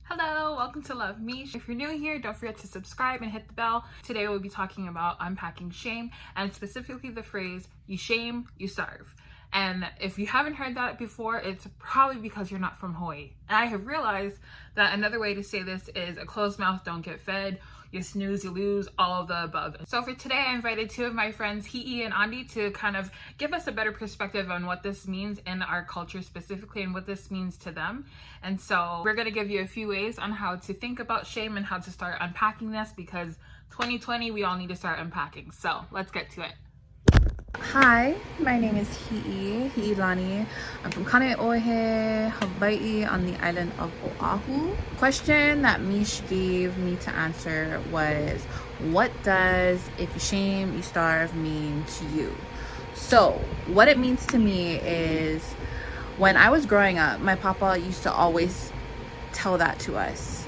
Hello, welcome to Love Meeshp. If you're new here, don't forget to subscribe and hit the bell. Today we'll be talking about unpacking shame, and specifically the phrase, you shame, you starve. And if you haven't heard that before, it's probably because you're not from Hawaii. And I have realized that another way to say this is a closed mouth don't get fed, you snooze, you lose, all of the above. So for today, I invited two of my friends, Hi'i and Adi, to kind of give us a better perspective on what this means in our culture specifically and what this means to them. And so we're gonna give you a few ways on how to think about shame and how to start unpacking this, because 2020, we all need to start unpacking. So let's get to it. Hi, my name is Hi'i Adi. I'm from Kaneohe, Hawaii, on the island of Oahu. Question that Meeshmp gave me to answer was, what does if you shame, you starve mean to you? So what it means to me is, when I was growing up, my papa used to always tell that to us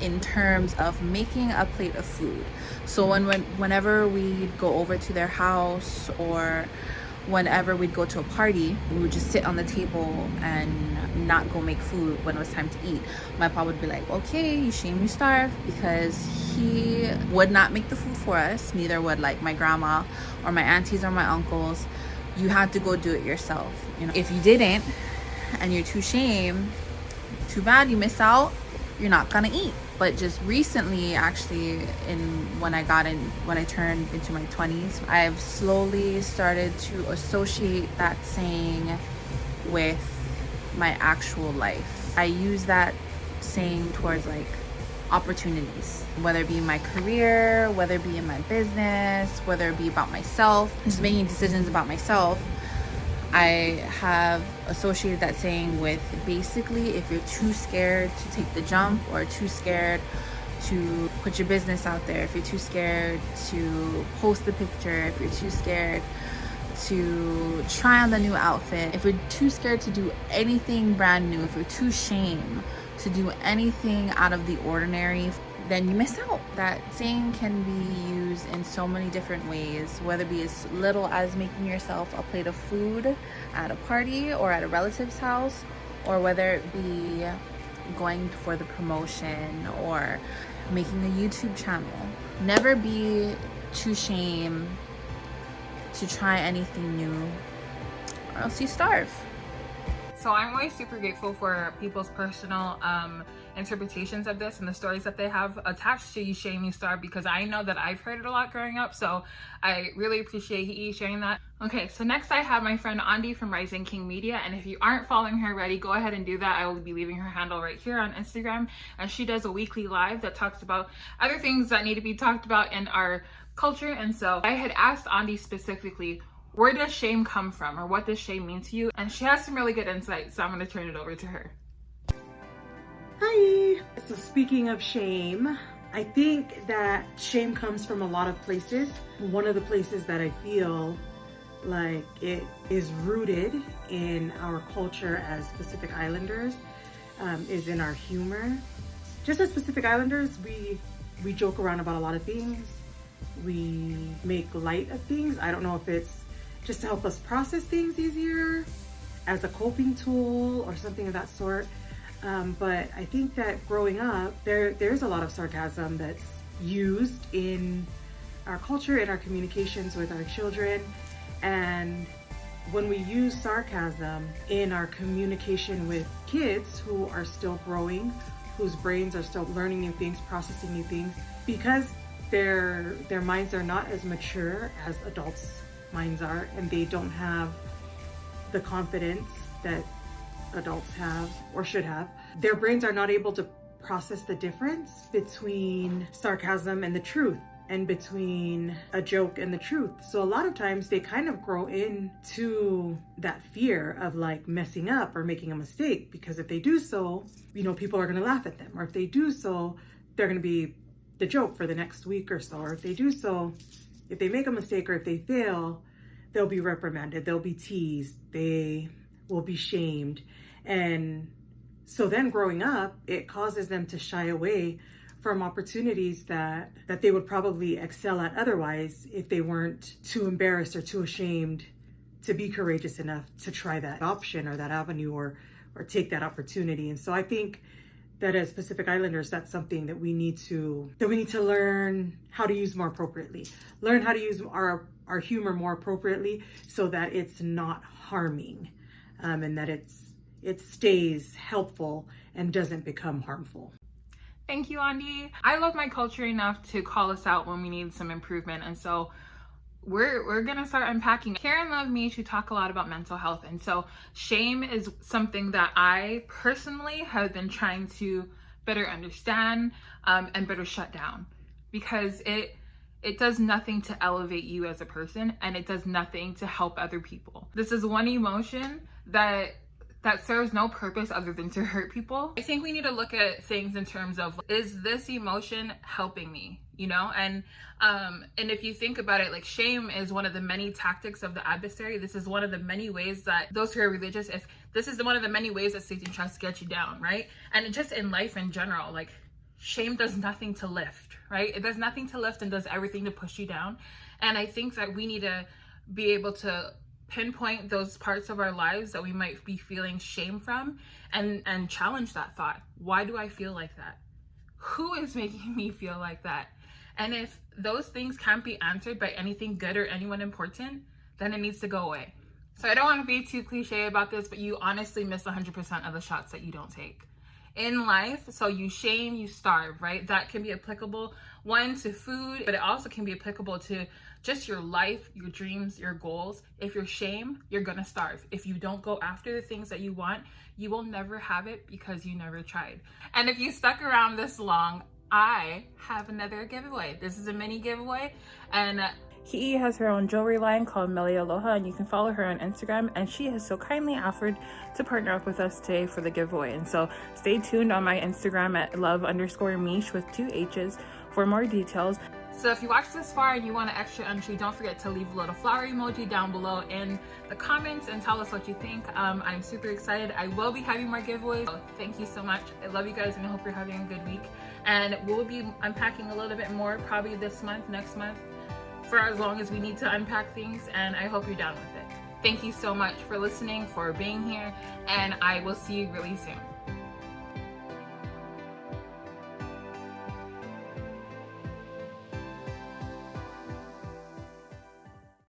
in terms of making a plate of food. So whenever we'd go over to their house, or whenever we'd go to a party, we would just sit on the table and not go make food when it was time to eat. My papa would be like, okay, you shame, you starve, because he would not make the food for us. Neither would like my grandma or my aunties or my uncles. You had to go do it yourself. You know, if you didn't and you're too shame, too bad, you miss out, you're not gonna eat. But just recently, actually, when I turned into my 20s, I've slowly started to associate that saying with my actual life. I use that saying towards like opportunities, whether it be in my career, whether it be in my business, whether it be about myself, just making decisions about myself. I have associated that saying with basically, if you're too scared to take the jump, or too scared to put your business out there, if you're too scared to post the picture, if you're too scared to try on the new outfit, if you're too scared to do anything brand new, if you're too shame to do anything out of the ordinary, then you miss out. That saying can be used in so many different ways, whether it be as little as making yourself a plate of food at a party or at a relative's house, or whether it be going for the promotion or making a YouTube channel. Never be too shame to try anything new, or else you starve. So I'm always super grateful for people's personal interpretations of this and the stories that they have attached to you shame, you starve, because I know that I've heard it a lot growing up. So I really appreciate Hi'i sharing that. Okay, so next I have my friend Adi from Rising King Media, and if you aren't following her already, go ahead and do that. I will be leaving her handle right here on Instagram, and she does a weekly live that talks about other things that need to be talked about in our culture. And so I had asked Adi specifically, where does shame come from, or what does shame mean to you? And she has some really good insight, so I'm going to turn it over to her. Hi! So speaking of shame, I think that shame comes from a lot of places. One of the places that I feel like it is rooted in our culture as Pacific Islanders is in our humor. Just as Pacific Islanders, we joke around about a lot of things. We make light of things. I don't know if it's just to help us process things easier, as a coping tool or something of that sort. But I think that growing up, there's a lot of sarcasm that's used in our culture, in our communications with our children. And when we use sarcasm in our communication with kids who are still growing, whose brains are still learning new things, processing new things, because their minds are not as mature as adults' minds are, and they don't have the confidence that adults have or should have. Their brains are not able to process the difference between sarcasm and the truth, and between a joke and the truth. So a lot of times they kind of grow into that fear of like messing up or making a mistake, because if they do so, you know, people are going to laugh at them, or if they do so, they're going to be the joke for the next week or so, or if they do so, if they make a mistake or if they fail, they'll be reprimanded, they'll be teased, they will be shamed. And so then growing up, it causes them to shy away from opportunities that they would probably excel at otherwise if they weren't too embarrassed or too ashamed to be courageous enough to try that option or that avenue or take that opportunity. And so I think that as Pacific Islanders, that's something that we need to learn how to use more appropriately. Learn how to use our humor more appropriately so that it's not harming, and that it stays helpful and doesn't become harmful. Thank you, Andi. I love my culture enough to call us out when we need some improvement, and so we're gonna start unpacking. Here in Love Meeshp, we talk a lot about mental health, and so shame is something that I personally have been trying to better understand and better shut down, because it does nothing to elevate you as a person, and it does nothing to help other people. This is one emotion that serves no purpose other than to hurt people. I think we need to look at things in terms of, is this emotion helping me? You know, and if you think about it, like, shame is one of the many tactics of the adversary. This is one of the many ways that those who are religious, if this is one of the many ways that Satan tries to get you down, right? And just in life in general, like, shame does nothing to lift, right? It does nothing to lift and does everything to push you down. And I think that we need to be able to pinpoint those parts of our lives that we might be feeling shame from and challenge that thought. Why do I feel like that? Who is making me feel like that? And if those things can't be answered by anything good or anyone important, then it needs to go away. So I don't want to be too cliche about this, but you honestly miss 100% of the shots that you don't take in life. So you shame, you starve, right? That can be applicable, one, to food, but it also can be applicable to just your life, your dreams, your goals. If you're shame, you're gonna starve. If you don't go after the things that you want, you will never have it because you never tried. And if you stuck around this long, I have another giveaway. This is a mini giveaway, and Hi'i has her own jewelry line called Aloha, and you can follow her on Instagram, and she has so kindly offered to partner up with us today for the giveaway. And so stay tuned on my Instagram at love_meeshp with 2 H's for more details. So if you watched this far and you want an extra entry, don't forget to leave a little flower emoji down below in the comments and tell us what you think. I'm super excited. I will be having more giveaways. So thank you so much. I love you guys, and I hope you're having a good week. And we'll be unpacking a little bit more probably this month, next month, for as long as we need to unpack things, and I hope you're down with it. Thank you so much for listening, for being here, and I will see you really soon.